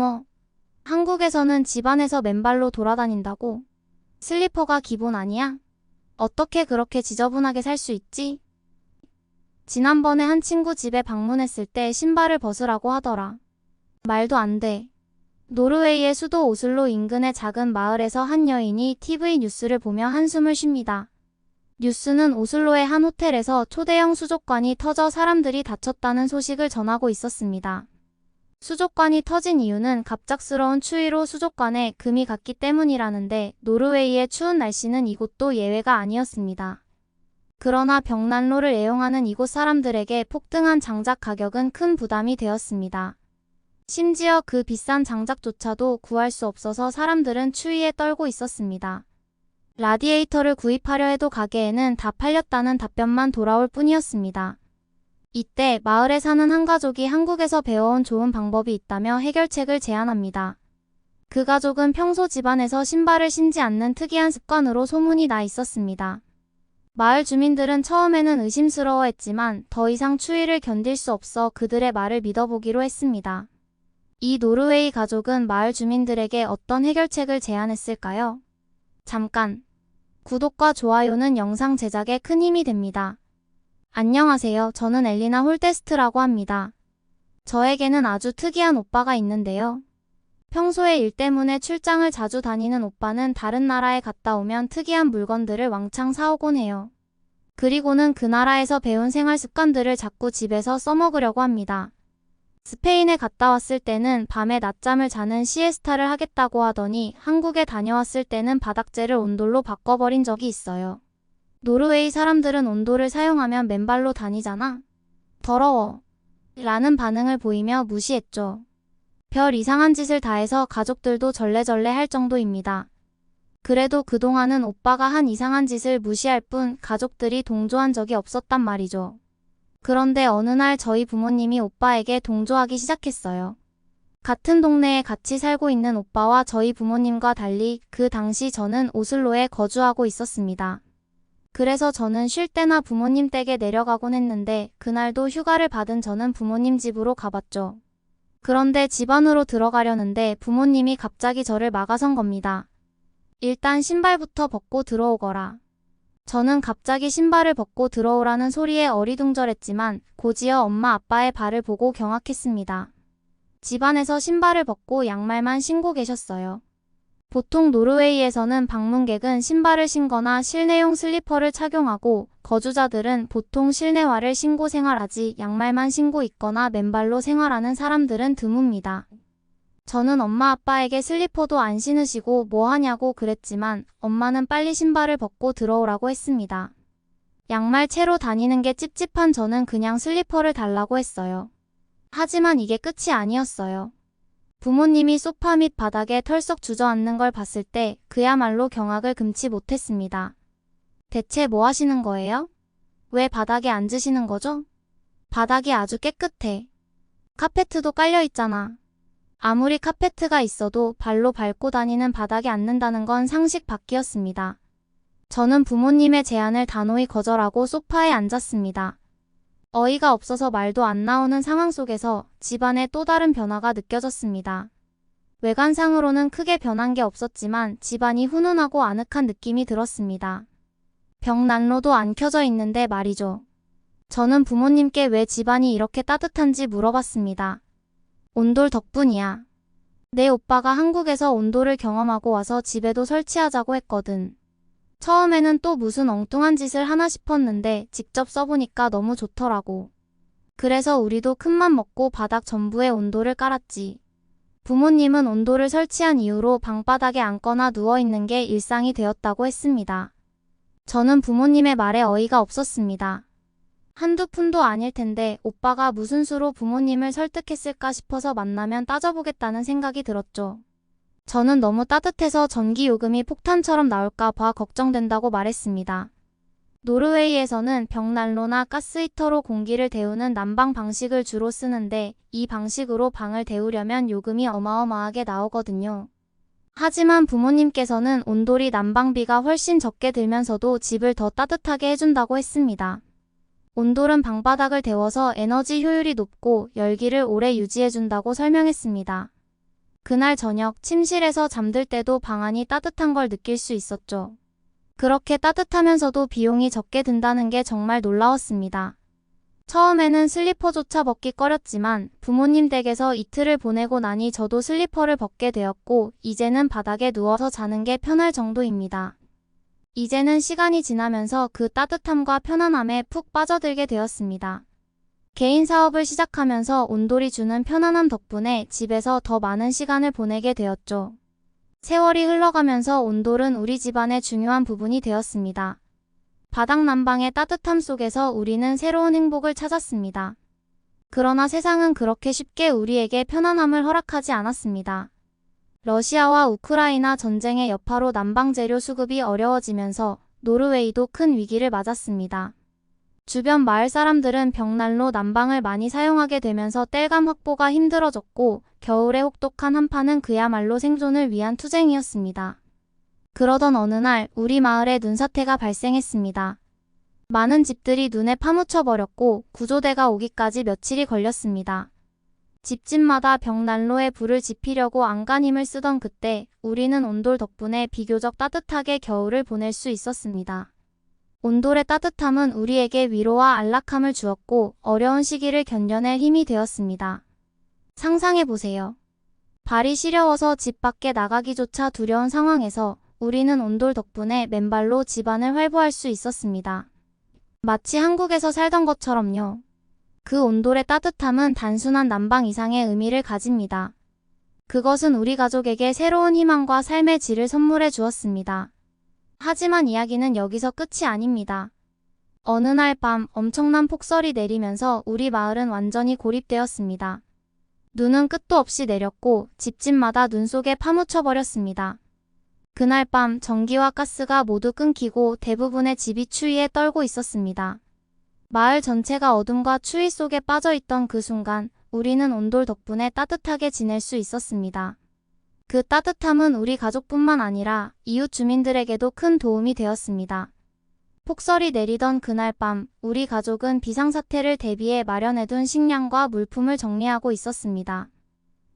뭐, 한국에서는 집안에서 맨발로 돌아다닌다고? 슬리퍼가 기본 아니야? 어떻게 그렇게 지저분하게 살 수 있지? 지난번에 한 친구 집에 방문했을 때 신발을 벗으라고 하더라. 말도 안 돼. 노르웨이의 수도 오슬로 인근의 작은 마을에서 한 여인이 TV 뉴스를 보며 한숨을 쉽니다. 뉴스는 오슬로의 한 호텔에서 초대형 수족관이 터져 사람들이 다쳤다는 소식을 전하고 있었습니다. 수족관이 터진 이유는 갑작스러운 추위로 수족관에 금이 갔기 때문이라는데 노르웨이의 추운 날씨는 이곳도 예외가 아니었습니다. 그러나 벽난로를 애용하는 이곳 사람들에게 폭등한 장작 가격은 큰 부담이 되었습니다. 심지어 그 비싼 장작조차도 구할 수 없어서 사람들은 추위에 떨고 있었습니다. 라디에이터를 구입하려 해도 가게에는 다 팔렸다는 답변만 돌아올 뿐이었습니다. 이때 마을에 사는 한 가족이 한국에서 배워온 좋은 방법이 있다며 해결책을 제안합니다. 그 가족은 평소 집안에서 신발을 신지 않는 특이한 습관으로 소문이 나 있었습니다. 마을 주민들은 처음에는 의심스러워했지만 더 이상 추위를 견딜 수 없어 그들의 말을 믿어보기로 했습니다. 이 노르웨이 가족은 마을 주민들에게 어떤 해결책을 제안했을까요? 잠깐! 구독과 좋아요는 영상 제작에 큰 힘이 됩니다. 안녕하세요. 저는 엘리나 홀데스트라고 합니다. 저에게는 아주 특이한 오빠가 있는데요. 평소에 일 때문에 출장을 자주 다니는 오빠는 다른 나라에 갔다 오면 특이한 물건들을 왕창 사오곤 해요. 그리고는 그 나라에서 배운 생활 습관들을 자꾸 집에서 써먹으려고 합니다. 스페인에 갔다 왔을 때는 밤에 낮잠을 자는 시에스타를 하겠다고 하더니 한국에 다녀왔을 때는 바닥재를 온돌로 바꿔버린 적이 있어요. 노르웨이 사람들은 온돌을 사용하면 맨발로 다니잖아. 더러워. 라는 반응을 보이며 무시했죠. 별 이상한 짓을 다 해서 가족들도 절레절레 할 정도입니다. 그래도 그동안은 오빠가 한 이상한 짓을 무시할 뿐 가족들이 동조한 적이 없었단 말이죠. 그런데 어느 날 저희 부모님이 오빠에게 동조하기 시작했어요. 같은 동네에 같이 살고 있는 오빠와 저희 부모님과 달리 그 당시 저는 오슬로에 거주하고 있었습니다. 그래서 저는 쉴 때나 부모님 댁에 내려가곤 했는데 그날도 휴가를 받은 저는 부모님 집으로 가봤죠. 그런데 집 안으로 들어가려는데 부모님이 갑자기 저를 막아선 겁니다. 일단 신발부터 벗고 들어오거라. 저는 갑자기 신발을 벗고 들어오라는 소리에 어리둥절했지만 곧이어 엄마 아빠의 발을 보고 경악했습니다. 집안에서 신발을 벗고 양말만 신고 계셨어요. 보통 노르웨이에서는 방문객은 신발을 신거나 실내용 슬리퍼를 착용하고 거주자들은 보통 실내화를 신고 생활하지 양말만 신고 있거나 맨발로 생활하는 사람들은 드뭅니다. 저는 엄마 아빠에게 슬리퍼도 안 신으시고 뭐 하냐고 그랬지만 엄마는 빨리 신발을 벗고 들어오라고 했습니다. 양말 채로 다니는 게 찝찝한 저는 그냥 슬리퍼를 달라고 했어요. 하지만 이게 끝이 아니었어요. 부모님이 소파 및 바닥에 털썩 주저앉는 걸 봤을 때 그야말로 경악을 금치 못했습니다. 대체 뭐 하시는 거예요? 왜 바닥에 앉으시는 거죠? 바닥이 아주 깨끗해. 카페트도 깔려 있잖아. 아무리 카페트가 있어도 발로 밟고 다니는 바닥에 앉는다는 건 상식 밖이었습니다. 저는 부모님의 제안을 단호히 거절하고 소파에 앉았습니다. 어이가 없어서 말도 안 나오는 상황 속에서 집안에 또 다른 변화가 느껴졌습니다. 외관상으로는 크게 변한 게 없었지만 집안이 훈훈하고 아늑한 느낌이 들었습니다. 벽난로도 안 켜져 있는데 말이죠. 저는 부모님께 왜 집안이 이렇게 따뜻한지 물어봤습니다. 온돌 덕분이야. 내 오빠가 한국에서 온돌을 경험하고 와서 집에도 설치하자고 했거든. 처음에는 또 무슨 엉뚱한 짓을 하나 싶었는데 직접 써보니까 너무 좋더라고. 그래서 우리도 큰맘 먹고 바닥 전부에 온돌을 깔았지. 부모님은 온돌을 설치한 이후로 방바닥에 앉거나 누워있는 게 일상이 되었다고 했습니다. 저는 부모님의 말에 어이가 없었습니다. 한두 푼도 아닐 텐데 오빠가 무슨 수로 부모님을 설득했을까 싶어서 만나면 따져보겠다는 생각이 들었죠. 저는 너무 따뜻해서 전기요금이 폭탄처럼 나올까 봐 걱정된다고 말했습니다. 노르웨이에서는 벽난로나 가스히터로 공기를 데우는 난방 방식을 주로 쓰는데 이 방식으로 방을 데우려면 요금이 어마어마하게 나오거든요. 하지만 부모님께서는 온돌이 난방비가 훨씬 적게 들면서도 집을 더 따뜻하게 해준다고 했습니다. 온돌은 방바닥을 데워서 에너지 효율이 높고 열기를 오래 유지해준다고 설명했습니다. 그날 저녁 침실에서 잠들 때도 방 안이 따뜻한 걸 느낄 수 있었죠. 그렇게 따뜻하면서도 비용이 적게 든다는 게 정말 놀라웠습니다. 처음에는 슬리퍼조차 벗기 꺼렸지만 부모님 댁에서 이틀을 보내고 나니 저도 슬리퍼를 벗게 되었고 이제는 바닥에 누워서 자는 게 편할 정도입니다. 이제는 시간이 지나면서 그 따뜻함과 편안함에 푹 빠져들게 되었습니다. 개인 사업을 시작하면서 온돌이 주는 편안함 덕분에 집에서 더 많은 시간을 보내게 되었죠. 세월이 흘러가면서 온돌은 우리 집안의 중요한 부분이 되었습니다. 바닥 난방의 따뜻함 속에서 우리는 새로운 행복을 찾았습니다. 그러나 세상은 그렇게 쉽게 우리에게 편안함을 허락하지 않았습니다. 러시아와 우크라이나 전쟁의 여파로 난방 재료 수급이 어려워지면서 노르웨이도 큰 위기를 맞았습니다. 주변 마을 사람들은 벽난로 난방을 많이 사용하게 되면서 땔감 확보가 힘들어졌고 겨울에 혹독한 한파는 그야말로 생존을 위한 투쟁이었습니다. 그러던 어느 날 우리 마을에 눈사태가 발생했습니다. 많은 집들이 눈에 파묻혀 버렸고 구조대가 오기까지 며칠이 걸렸습니다. 집집마다 벽난로에 불을 지피려고 안간힘을 쓰던 그때 우리는 온돌 덕분에 비교적 따뜻하게 겨울을 보낼 수 있었습니다. 온돌의 따뜻함은 우리에게 위로와 안락함을 주었고 어려운 시기를 견뎌낼 힘이 되었습니다. 상상해보세요. 발이 시려워서 집 밖에 나가기조차 두려운 상황에서 우리는 온돌 덕분에 맨발로 집안을 활보할 수 있었습니다. 마치 한국에서 살던 것처럼요. 그 온돌의 따뜻함은 단순한 난방 이상의 의미를 가집니다. 그것은 우리 가족에게 새로운 희망과 삶의 질을 선물해 주었습니다. 하지만 이야기는 여기서 끝이 아닙니다. 어느 날 밤 엄청난 폭설이 내리면서 우리 마을은 완전히 고립되었습니다. 눈은 끝도 없이 내렸고 집집마다 눈 속에 파묻혀 버렸습니다. 그날 밤 전기와 가스가 모두 끊기고 대부분의 집이 추위에 떨고 있었습니다. 마을 전체가 어둠과 추위 속에 빠져있던 그 순간 우리는 온돌 덕분에 따뜻하게 지낼 수 있었습니다. 그 따뜻함은 우리 가족뿐만 아니라 이웃 주민들에게도 큰 도움이 되었습니다. 폭설이 내리던 그날 밤 우리 가족은 비상사태를 대비해 마련해둔 식량과 물품을 정리하고 있었습니다.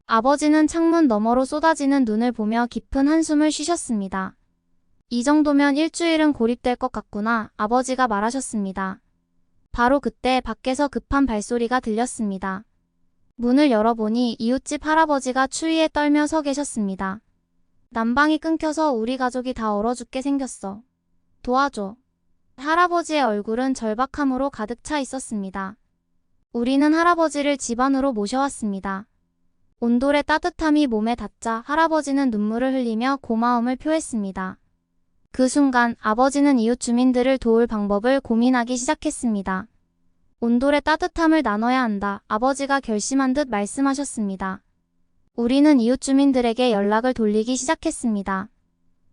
아버지는 창문 너머로 쏟아지는 눈을 보며 깊은 한숨을 쉬셨습니다. 이 정도면 일주일은 고립될 것 같구나, 아버지가 말하셨습니다. 바로 그때 밖에서 급한 발소리가 들렸습니다. 문을 열어보니 이웃집 할아버지가 추위에 떨며 서 계셨습니다. 난방이 끊겨서 우리 가족이 다 얼어 죽게 생겼어. 도와줘. 할아버지의 얼굴은 절박함으로 가득 차 있었습니다. 우리는 할아버지를 집 안으로 모셔왔습니다. 온돌의 따뜻함이 몸에 닿자 할아버지는 눈물을 흘리며 고마움을 표했습니다. 그 순간 아버지는 이웃 주민들을 도울 방법을 고민하기 시작했습니다. 온돌의 따뜻함을 나눠야 한다, 아버지가 결심한 듯 말씀하셨습니다. 우리는 이웃 주민들에게 연락을 돌리기 시작했습니다.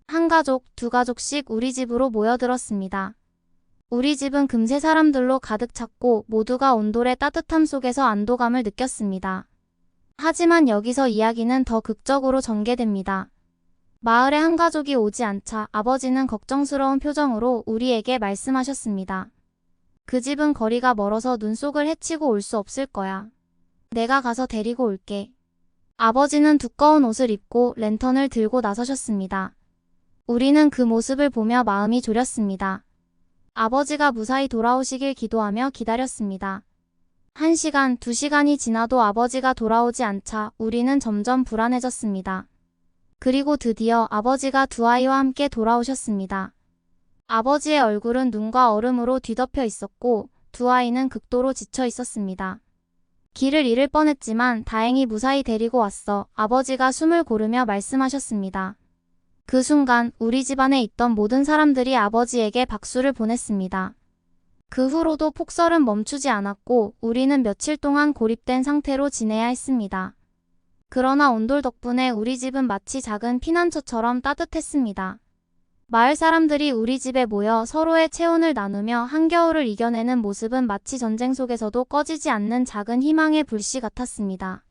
한 가족, 두 가족씩 우리 집으로 모여들었습니다. 우리 집은 금세 사람들로 가득 찼고 모두가 온돌의 따뜻함 속에서 안도감을 느꼈습니다. 하지만 여기서 이야기는 더 극적으로 전개됩니다. 마을에 한 가족이 오지 않자 아버지는 걱정스러운 표정으로 우리에게 말씀하셨습니다. 그 집은 거리가 멀어서 눈속을 헤치고 올 수 없을 거야. 내가 가서 데리고 올게. 아버지는 두꺼운 옷을 입고 랜턴을 들고 나서셨습니다. 우리는 그 모습을 보며 마음이 졸였습니다. 아버지가 무사히 돌아오시길 기도하며 기다렸습니다. 1시간, 2시간이 지나도 아버지가 돌아오지 않자 우리는 점점 불안해졌습니다. 그리고 드디어 아버지가 두 아이와 함께 돌아오셨습니다. 아버지의 얼굴은 눈과 얼음으로 뒤덮여 있었고 두 아이는 극도로 지쳐 있었습니다. 길을 잃을 뻔했지만 다행히 무사히 데리고 왔어, 아버지가 숨을 고르며 말씀하셨습니다. 그 순간 우리 집안에 있던 모든 사람들이 아버지에게 박수를 보냈습니다. 그 후로도 폭설은 멈추지 않았고 우리는 며칠 동안 고립된 상태로 지내야 했습니다. 그러나 온돌 덕분에 우리 집은 마치 작은 피난처처럼 따뜻했습니다. 마을 사람들이 우리 집에 모여 서로의 체온을 나누며 한겨울을 이겨내는 모습은 마치 전쟁 속에서도 꺼지지 않는 작은 희망의 불씨 같았습니다.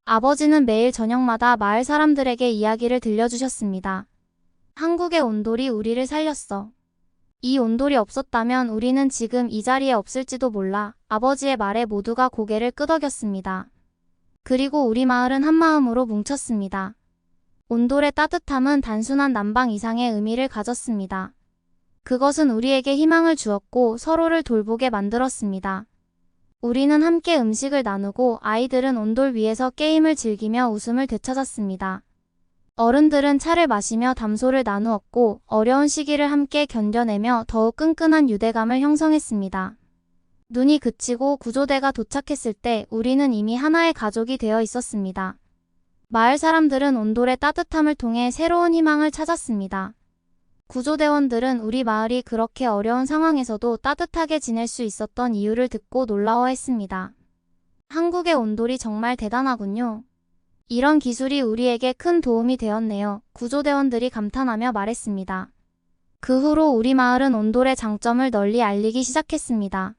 아버지는 매일 저녁마다 마을 사람들에게 이야기를 들려주셨습니다. 한국의 온돌이 우리를 살렸어. 이 온돌이 없었다면 우리는 지금 이 자리에 없을지도 몰라. 아버지의 말에 모두가 고개를 끄덕였습니다. 그리고 우리 마을은 한마음으로 뭉쳤습니다. 온돌의 따뜻함은 단순한 난방 이상의 의미를 가졌습니다. 그것은 우리에게 희망을 주었고 서로를 돌보게 만들었습니다. 우리는 함께 음식을 나누고 아이들은 온돌 위에서 게임을 즐기며 웃음을 되찾았습니다. 어른들은 차를 마시며 담소를 나누었고 어려운 시기를 함께 견뎌내며 더욱 끈끈한 유대감을 형성했습니다. 눈이 그치고 구조대가 도착했을 때 우리는 이미 하나의 가족이 되어 있었습니다. 마을 사람들은 온돌의 따뜻함을 통해 새로운 희망을 찾았습니다. 구조대원들은 우리 마을이 그렇게 어려운 상황에서도 따뜻하게 지낼 수 있었던 이유를 듣고 놀라워했습니다. 한국의 온돌이 정말 대단하군요. 이런 기술이 우리에게 큰 도움이 되었네요. 구조대원들이 감탄하며 말했습니다. 그 후로 우리 마을은 온돌의 장점을 널리 알리기 시작했습니다.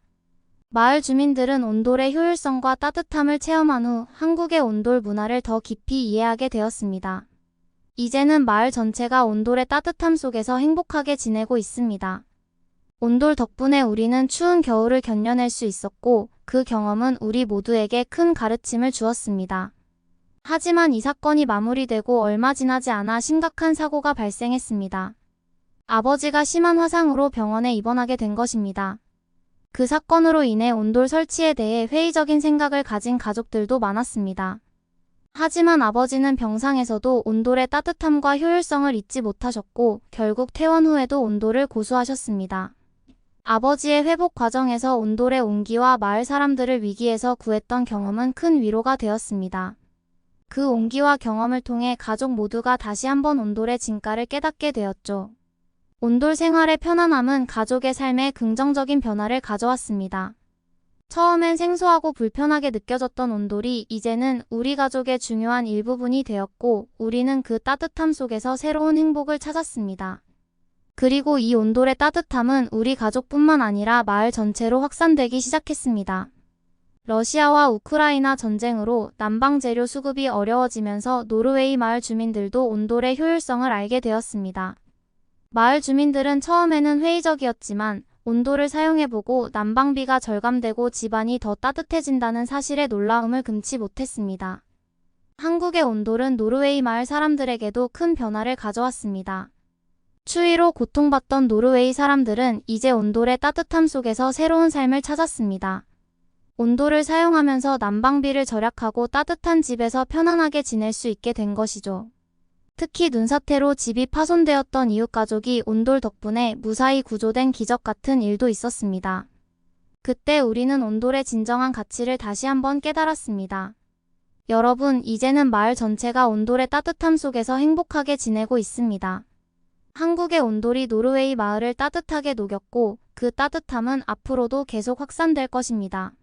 마을 주민들은 온돌의 효율성과 따뜻함을 체험한 후 한국의 온돌 문화를 더 깊이 이해하게 되었습니다. 이제는 마을 전체가 온돌의 따뜻함 속에서 행복하게 지내고 있습니다. 온돌 덕분에 우리는 추운 겨울을 견뎌낼 수 있었고 그 경험은 우리 모두에게 큰 가르침을 주었습니다. 하지만 이 사건이 마무리되고 얼마 지나지 않아 심각한 사고가 발생했습니다. 아버지가 심한 화상으로 병원에 입원하게 된 것입니다. 그 사건으로 인해 온돌 설치에 대해 회의적인 생각을 가진 가족들도 많았습니다. 하지만 아버지는 병상에서도 온돌의 따뜻함과 효율성을 잊지 못하셨고 결국 퇴원 후에도 온돌을 고수하셨습니다. 아버지의 회복 과정에서 온돌의 온기와 마을 사람들을 위기에서 구했던 경험은 큰 위로가 되었습니다. 그 온기와 경험을 통해 가족 모두가 다시 한번 온돌의 진가를 깨닫게 되었죠. 온돌 생활의 편안함은 가족의 삶에 긍정적인 변화를 가져왔습니다. 처음엔 생소하고 불편하게 느껴졌던 온돌이 이제는 우리 가족의 중요한 일부분이 되었고 우리는 그 따뜻함 속에서 새로운 행복을 찾았습니다. 그리고 이 온돌의 따뜻함은 우리 가족뿐만 아니라 마을 전체로 확산되기 시작했습니다. 러시아와 우크라이나 전쟁으로 난방 재료 수급이 어려워지면서 노르웨이 마을 주민들도 온돌의 효율성을 알게 되었습니다. 마을 주민들은 처음에는 회의적이었지만 온돌을 사용해보고 난방비가 절감되고 집안이 더 따뜻해진다는 사실에 놀라움을 금치 못했습니다. 한국의 온돌은 노르웨이 마을 사람들에게도 큰 변화를 가져왔습니다. 추위로 고통받던 노르웨이 사람들은 이제 온돌의 따뜻함 속에서 새로운 삶을 찾았습니다. 온돌을 사용하면서 난방비를 절약하고 따뜻한 집에서 편안하게 지낼 수 있게 된 것이죠. 특히 눈사태로 집이 파손되었던 이웃가족이 온돌 덕분에 무사히 구조된 기적 같은 일도 있었습니다. 그때 우리는 온돌의 진정한 가치를 다시 한번 깨달았습니다. 여러분, 이제는 마을 전체가 온돌의 따뜻함 속에서 행복하게 지내고 있습니다. 한국의 온돌이 노르웨이 마을을 따뜻하게 녹였고 그 따뜻함은 앞으로도 계속 확산될 것입니다.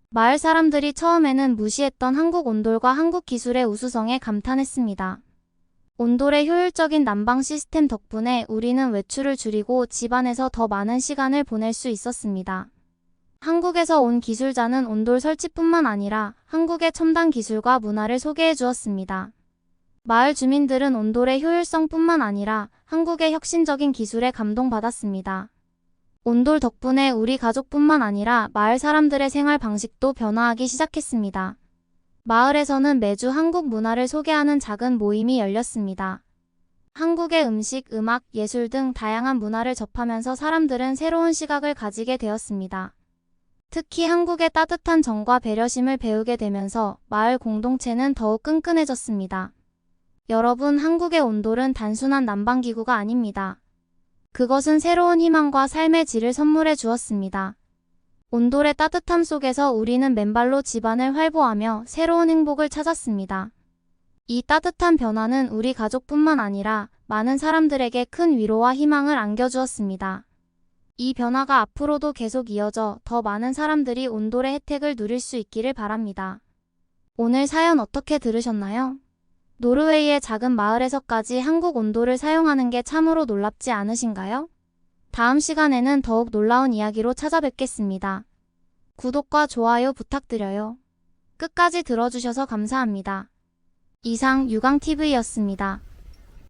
마을 사람들이 처음에는 무시했던 한국 온돌과 한국 기술의 우수성에 감탄했습니다. 온돌의 효율적인 난방 시스템 덕분에 우리는 외출을 줄이고 집안에서 더 많은 시간을 보낼 수 있었습니다. 한국에서 온 기술자는 온돌 설치뿐만 아니라 한국의 첨단 기술과 문화를 소개해 주었습니다. 마을 주민들은 온돌의 효율성뿐만 아니라 한국의 혁신적인 기술에 감동받았습니다. 온돌 덕분에 우리 가족뿐만 아니라 마을 사람들의 생활 방식도 변화하기 시작했습니다. 마을에서는 매주 한국 문화를 소개하는 작은 모임이 열렸습니다. 한국의 음식, 음악, 예술 등 다양한 문화를 접하면서 사람들은 새로운 시각을 가지게 되었습니다. 특히 한국의 따뜻한 정과 배려심을 배우게 되면서 마을 공동체는 더욱 끈끈해졌습니다. 여러분, 한국의 온돌은 단순한 난방기구가 아닙니다. 그것은 새로운 희망과 삶의 질을 선물해 주었습니다. 온돌의 따뜻함 속에서 우리는 맨발로 집안을 활보하며 새로운 행복을 찾았습니다. 이 따뜻한 변화는 우리 가족뿐만 아니라 많은 사람들에게 큰 위로와 희망을 안겨주었습니다. 이 변화가 앞으로도 계속 이어져 더 많은 사람들이 온돌의 혜택을 누릴 수 있기를 바랍니다. 오늘 사연 어떻게 들으셨나요? 노르웨이의 작은 마을에서까지 한국 온돌을 사용하는 게 참으로 놀랍지 않으신가요? 다음 시간에는 더욱 놀라운 이야기로 찾아뵙겠습니다. 구독과 좋아요 부탁드려요. 끝까지 들어주셔서 감사합니다. 이상 유광TV였습니다.